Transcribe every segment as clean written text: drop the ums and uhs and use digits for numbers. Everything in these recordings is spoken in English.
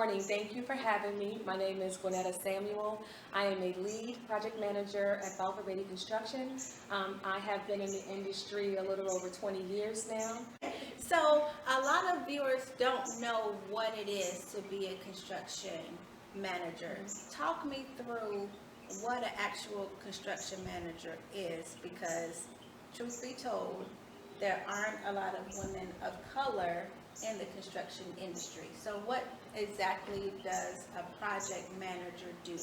morning. Thank you for having me. My name is Gwenetta Samuel. I am a lead project manager at Balfour Beatty Construction. I have been in the industry a little over 20 years now. So a lot of viewers don't know what it is to be a construction manager. Talk me through what an actual construction manager is, because truth be told, there aren't a lot of women of color in the construction industry. So what exactly does a project manager do?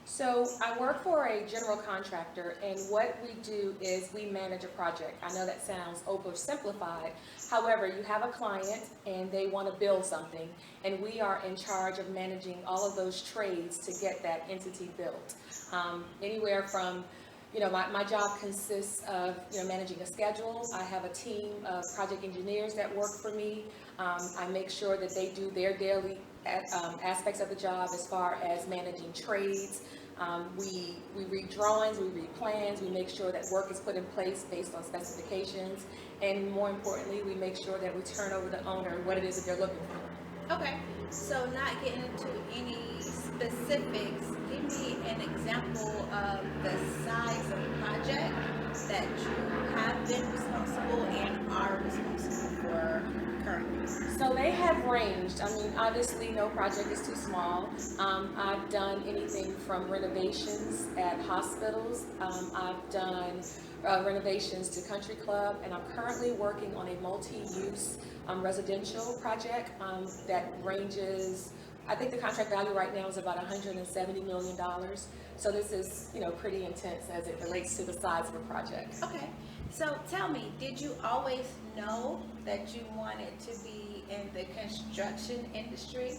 So I work for a general contractor, and what we do is we manage a project. I know that sounds oversimplified. However, you have a client and they want to build something, and we are in charge of managing all of those trades to get that entity built. Anywhere from my job consists of managing a schedule. I have a team of project engineers that work for me. I make sure that they do their daily aspects of the job as far as managing trades. We read drawings, we read plans, we make sure that work is put in place based on specifications, and more importantly, we make sure that we turn over the owner what it is that they're looking for. Okay, so not getting into any specifics, give me an example of the size of project that you have been responsible and are responsible for currently. So they have ranged. I mean, obviously no project is too small. I've done anything from renovations at hospitals. I've done renovations to country club, and I'm currently working on a multi-use residential project that ranges, I think the contract value right now is about $170 million. So this is, pretty intense as it relates to the size of a project. Okay, so tell me, did you always know that you wanted to be in the construction industry?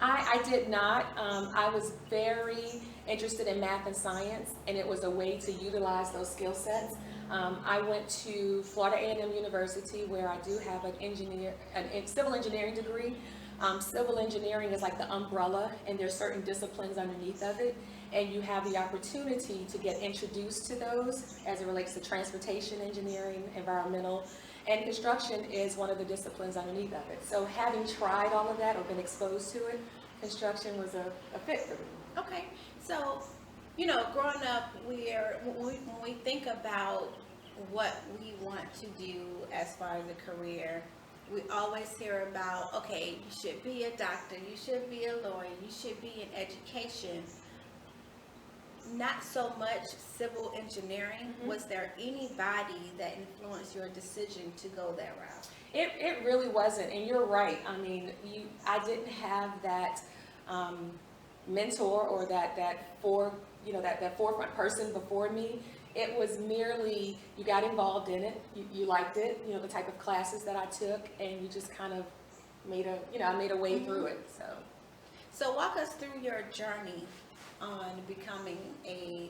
I did not. I was very interested in math and science, and it was a way to utilize those skill sets. I went to Florida A&M University, where I do have a civil engineering degree. Civil engineering is like the umbrella, and there's certain disciplines underneath of it, and you have the opportunity to get introduced to those as it relates to transportation engineering, environmental, and construction is one of the disciplines underneath of it. So having tried all of that or been exposed to it, construction was a fit for me. Okay, so growing up, when we think about what we want to do as far as a career, we always hear about, okay, you should be a doctor, you should be a lawyer, you should be in education. Not so much civil engineering. Mm-hmm. Was there anybody that influenced your decision to go that route? It really wasn't, and you're right. I mean, I didn't have that mentor or that forefront person before me. It was merely you got involved in it, you liked it, the type of classes that I took, and you just kind of made a way mm-hmm. through it. So walk us through your journey on becoming a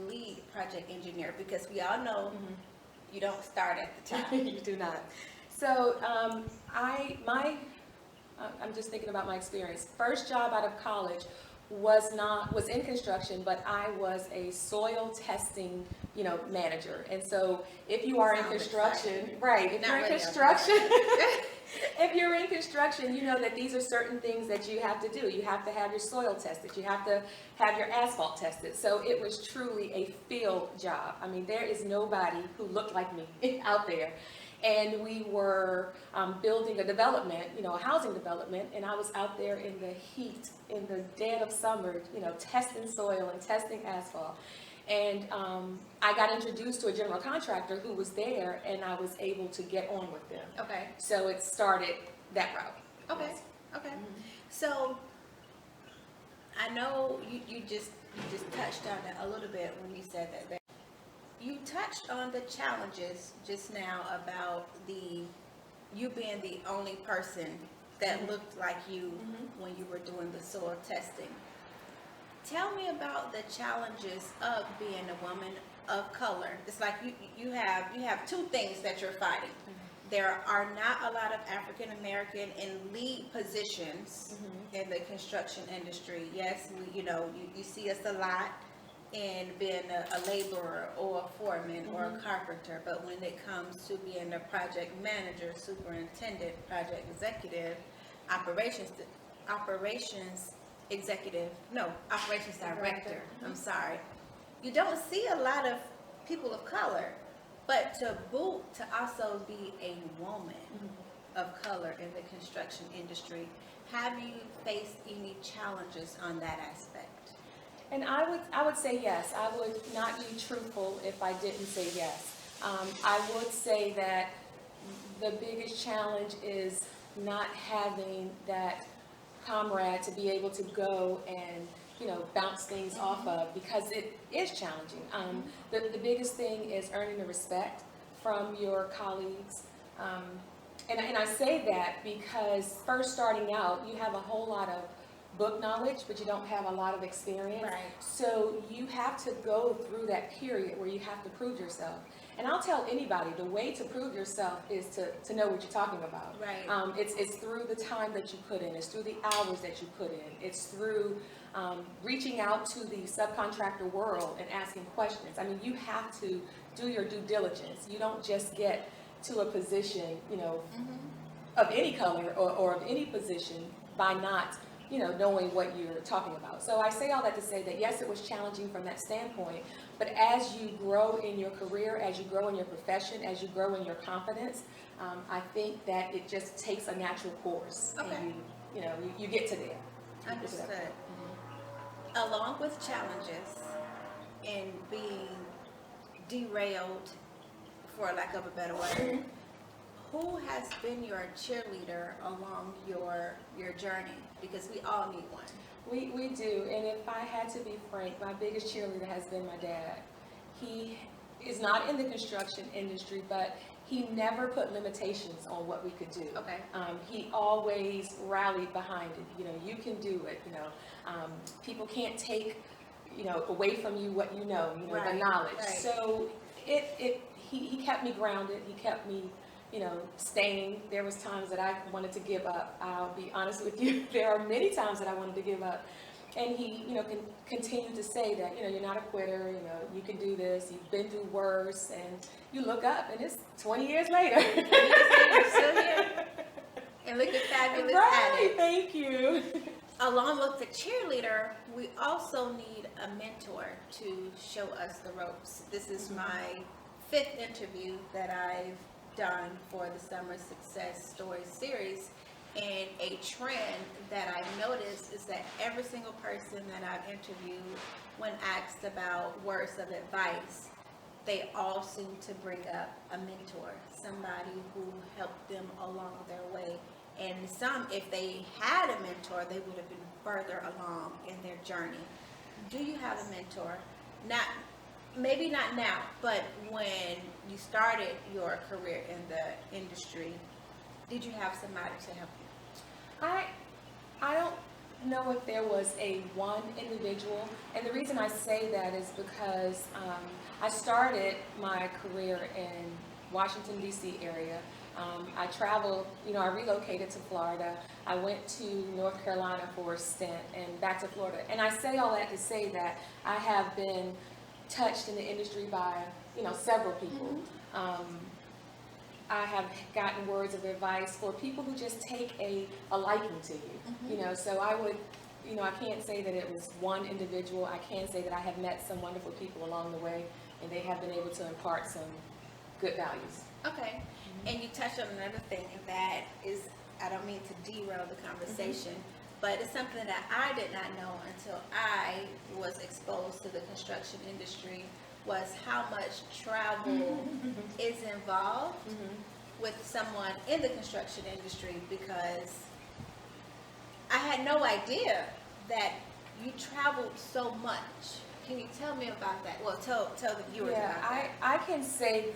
lead project engineer, because we all know mm-hmm. you don't start at the top. You do not. So I'm just thinking about my experience. First job out of college was in construction, but I was a soil testing manager. And so if you are in construction, right, if you're in construction, if you're in construction, you know that these are certain things that you have to do. You have to have your soil tested. You have to have your asphalt tested. So it was truly a field job. I mean, there is nobody who looked like me out there. And we were building a development, a housing development, and I was out there in the heat, in the dead of summer, testing soil and testing asphalt. And I got introduced to a general contractor who was there, and I was able to get on with them. Okay. So it started that route. Okay. Yes. Okay. Mm-hmm. So I know you just touched on it a little bit when you said that. You touched on the challenges just now about you being the only person that mm-hmm. looked like you mm-hmm. when you were doing the soil testing. Tell me about the challenges of being a woman of color. It's like you have two things that you're fighting. Mm-hmm. There are not a lot of African American in lead positions mm-hmm. in the construction industry. Yes, you see us a lot in being a laborer or a foreman mm-hmm. or a carpenter, but when it comes to being a project manager, superintendent, project executive, operations operations operations director. I'm sorry. You don't see a lot of people of color, but to boot, to also be a woman of color in the construction industry, have you faced any challenges on that aspect? And I would say yes. I would not be truthful if I didn't say yes. I would say that the biggest challenge is not having that comrade to be able to go and bounce things off of, because it is challenging. The biggest thing is earning the respect from your colleagues. And I say that because first starting out, you have a whole lot of book knowledge, but you don't have a lot of experience. Right. So you have to go through that period where you have to prove yourself. And I'll tell anybody, the way to prove yourself is to know what you're talking about. Right. It's through the time that you put in. It's through the hours that you put in. It's through reaching out to the subcontractor world and asking questions. I mean, you have to do your due diligence. You don't just get to a position, of any color or of any position by not knowing what you're talking about. So I say all that to say that yes, it was challenging from that standpoint, but as you grow in your career, as you grow in your profession, as you grow in your confidence, I think that it just takes a natural course. Okay. And you get to there. Understood. Along with challenges and being derailed, for lack of a better word, who has been your cheerleader along your journey? Because we all need one. We do, and if I had to be frank, my biggest cheerleader has been my dad. He is not in the construction industry, but he never put limitations on what we could do. Okay. He always rallied behind it. You can do it. People can't take, away from you what Right, the knowledge. right. So he kept me grounded. He kept me staying. There was times that I wanted to give up. I'll be honest with you. There are many times that I wanted to give up. And he, continued to say that, you're not a quitter, you can do this, you've been through worse, and you look up and it's 20 years later. You're still here. And looking fabulous at it. Thank you. Along with the cheerleader, we also need a mentor to show us the ropes. This is my 5th interview that I've done for the Summer Success Stories series, and a trend that I've noticed is that every single person that I've interviewed, when asked about words of advice, they all seem to bring up a mentor, somebody who helped them along their way. And some, if they had a mentor, they would have been further along in their journey. Do you have a mentor? Maybe not now, but when you started your career in the industry, did you have somebody to help you? I don't know if there was a one individual, and the reason I say that is because I started my career in Washington, D.C. area. I traveled, I relocated to Florida. I went to North Carolina for a stint and back to Florida. And I say all that to say that I have been touched in the industry by, several people. I have gotten words of advice for people who just take a liking to you, so I would, I can't say that it was one individual. I can say that I have met some wonderful people along the way, and they have been able to impart some good values. Okay. And you touched on another thing, and that is, I don't mean to derail the conversation, but it's something that I did not know until I was exposed to the construction industry, was how much travel is involved with someone in the construction industry, because I had no idea that you traveled so much. Can you tell me about that? Well, tell the viewers about that. I can say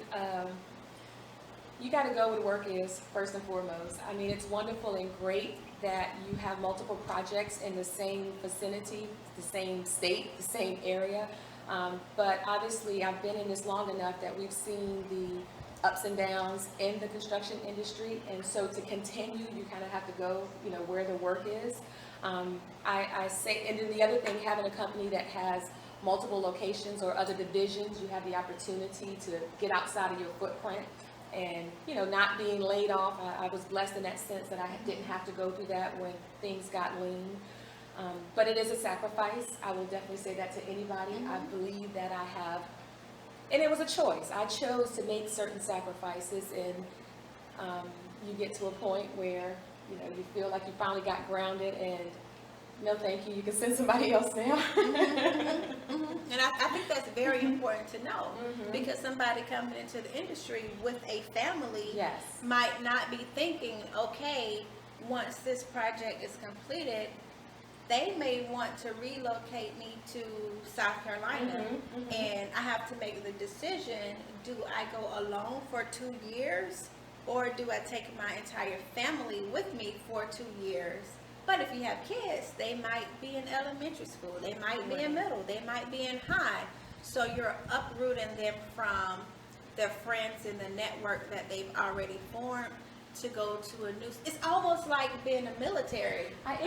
you got to go where the work is, first and foremost. I mean, it's wonderful and great that you have multiple projects in the same vicinity, the same state, the same area. But obviously, I've been in this long enough that we've seen the ups and downs in the construction industry. And so to continue, you kind of have to go, where the work is. I say, and then the other thing, having a company that has multiple locations or other divisions, you have the opportunity to get outside of your footprint. and, you know, not being laid off. I was blessed in that sense that I didn't have to go through that when things got lean. But it is a sacrifice. I will definitely say that to anybody. I believe that I have, and it was a choice. I chose to make certain sacrifices, and you get to a point where, you know, you feel like you finally got grounded, and no thank you, you can send somebody else now. And I think that's very important to know, because somebody coming into the industry with a family Yes. might not be thinking, okay, once this project is completed, they may want to relocate me to South Carolina, and I have to make the decision, do I go alone for 2 years, or do I take my entire family with me for 2 years? But if you have kids, they might be in elementary school, they might be in middle, they might be in high. So you're uprooting them from their friends and the network that they've already formed to go to a new. It's almost like being a military brat.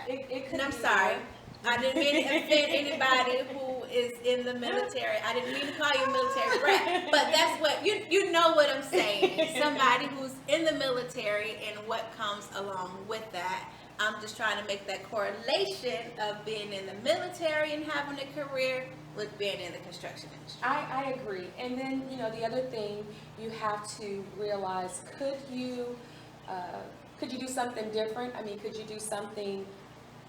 It could And I'm be sorry, that. I didn't mean to offend anybody who is in the military. I didn't mean to call you a military brat, but that's what you know what I'm saying. Somebody who's in the military and what comes along with that. I'm just trying to make that correlation of being in the military and having a career with being in the construction industry. I agree. And then, you know, the other thing you have to realize, could you do something different? I mean, could you do something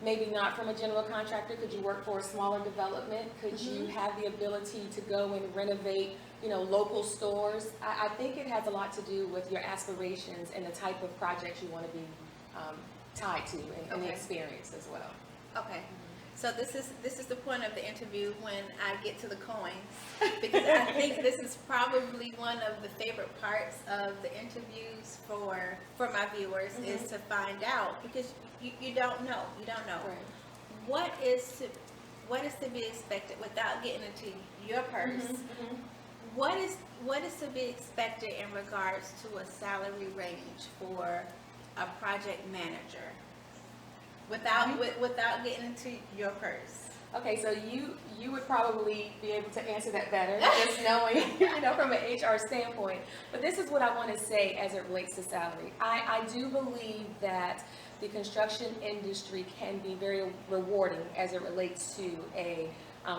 maybe not from a general contractor? Could you work for a smaller development? Could you have the ability to go and renovate, you know, local stores? I think it has a lot to do with your aspirations and the type of projects you want to be tied to, and the experience as well. Okay. So this is the point of the interview when I get to the coins, because I think this is probably one of the favorite parts of the interviews for my viewers, is to find out, because you don't know. Right. What is to be expected, without getting into your purse. What is to be expected in regards to a salary range for a project manager, without getting into your purse? Okay, so you would probably be able to answer that better, just knowing, you know, from an HR standpoint. But this is what I want to say as it relates to salary. I do believe that the construction industry can be very rewarding as it relates to a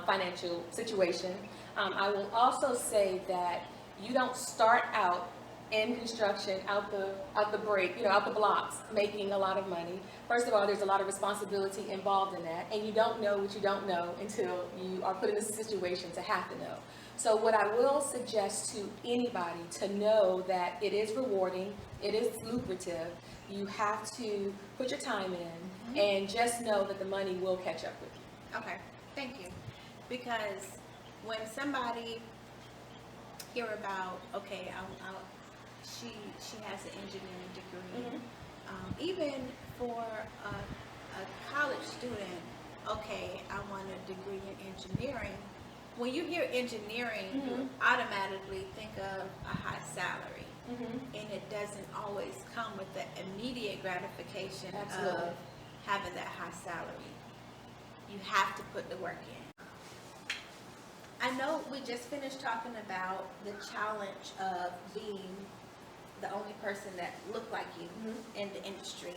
financial situation. I will also say that you don't start out in construction out the break, you know, out the blocks, making a lot of money. First of all, there's a lot of responsibility involved in that, and you don't know what you don't know until you are put in a situation to have to know. So what I will suggest to anybody, to know that it is rewarding, it is lucrative. You have to put your time in, and just know that the money will catch up with you. Okay, thank you. Because when somebody hear about, okay, she has an engineering degree, even for a college student, okay, I want a degree in engineering. When you hear engineering, you automatically think of a high salary. And it doesn't always come with the immediate gratification of having that high salary. You have to put the work in. I know we just finished talking about the challenge of being the only person that looked like you in the industry.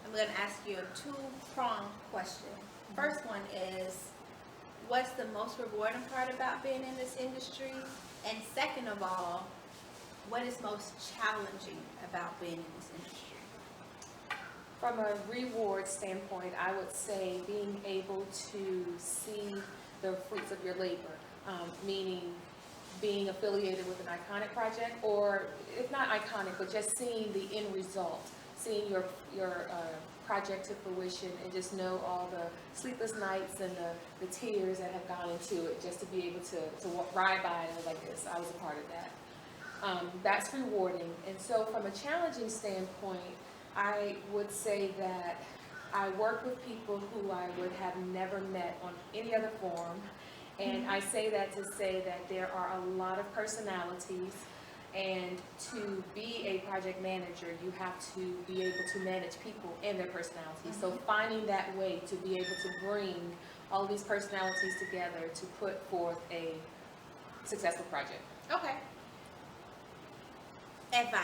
I'm going to ask you a two-pronged question. First one is, what's the most rewarding part about being in this industry? And second of all, what is most challenging about being in this industry? From a reward standpoint, I would say being able to see the fruits of your labor, meaning being affiliated with an iconic project, or if not iconic, but just seeing the end result, seeing your project to fruition, and just know all the sleepless nights and the tears that have gone into it, just to be able to ride by it like this. I was a part of that. That's rewarding. And so from a challenging standpoint, I would say that I work with people who I would have never met on any other form. And I say that to say that there are a lot of personalities, and to be a project manager, you have to be able to manage people and their personalities. So finding that way to be able to bring all these personalities together to put forth a successful project. Okay. advice.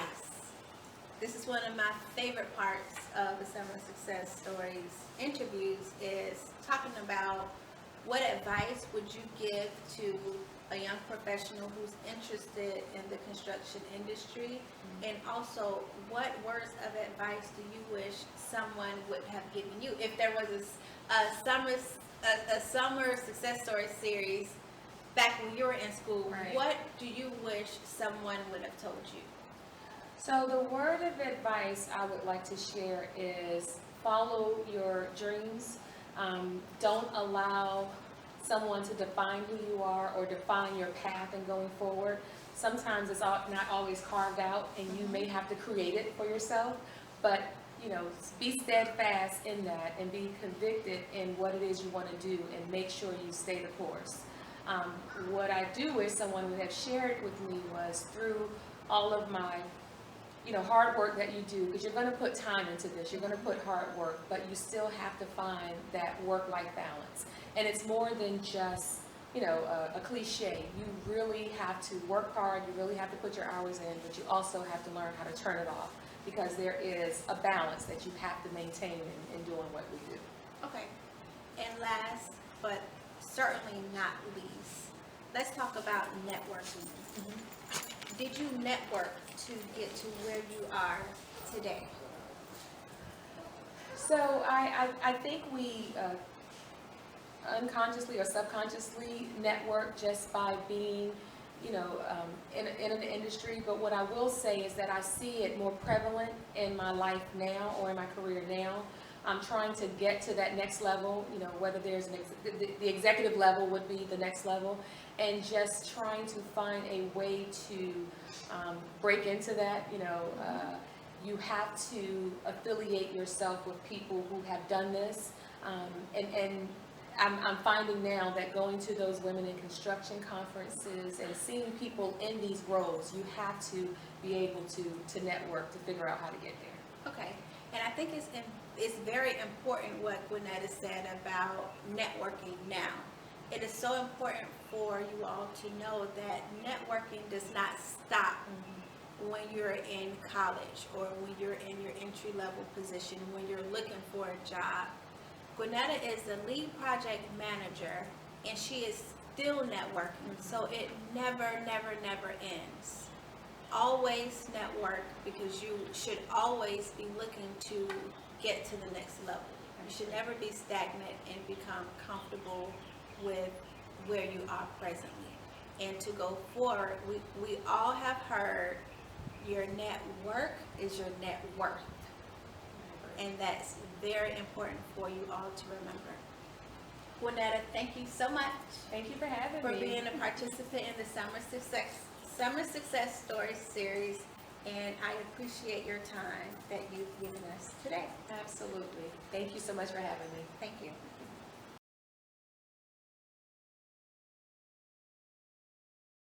This is one of my favorite parts of the Summer Success Stories interviews, is talking about what advice would you give to a young professional who's interested in the construction industry, and also what words of advice do you wish someone would have given you if there was a summer success story series back when you were in school? Right. What do you wish someone would have told you? So the word of advice I would like to share is follow your dreams. Don't allow someone to define who you are or define your path in going forward. Sometimes it's not always carved out, and you may have to create it for yourself, but be steadfast in that and be convicted in what it is you want to do, and make sure you stay the course. What I do wish someone would have shared with me was through all of my hard work that you do, because you're going to put time into this, you're going to put hard work, but you still have to find that work-life balance. And it's more than just, a cliche. You really have to work hard, you really have to put your hours in, but you also have to learn how to turn it off, because there is a balance that you have to maintain in doing what we do. Okay. And last, but certainly not least, let's talk about networking. Did you network to get to where you are today? So I think we unconsciously or subconsciously network just by being, in an industry. But what I will say is that I see it more prevalent in my life now, or in my career now. I'm trying to get to that next level, whether there's the executive level would be the next level, and just trying to find a way to break into that. You have to affiliate yourself with people who have done this, and I'm finding now that going to those women in construction conferences and seeing people in these roles, you have to be able to network to figure out how to get there. Okay. And I think it's very important what Gwenetta said about networking now. It is so important for you all to know that networking does not stop when you're in college, or when you're in your entry-level position, when you're looking for a job. Gwenetta is the lead project manager, and she is still networking, so it never, never, never ends. Always network, because you should always be looking to get to the next level. You should never be stagnant and become comfortable with where you are presently. And to go forward, we all have heard your net work is your net worth. And that's very important for you all to remember. Gwenetta, thank you so much. Thank you for having For me. being a participant in the Summer Success Stories series, and I appreciate your time that you've given us today. Absolutely. Thank you so much for having me. Thank you.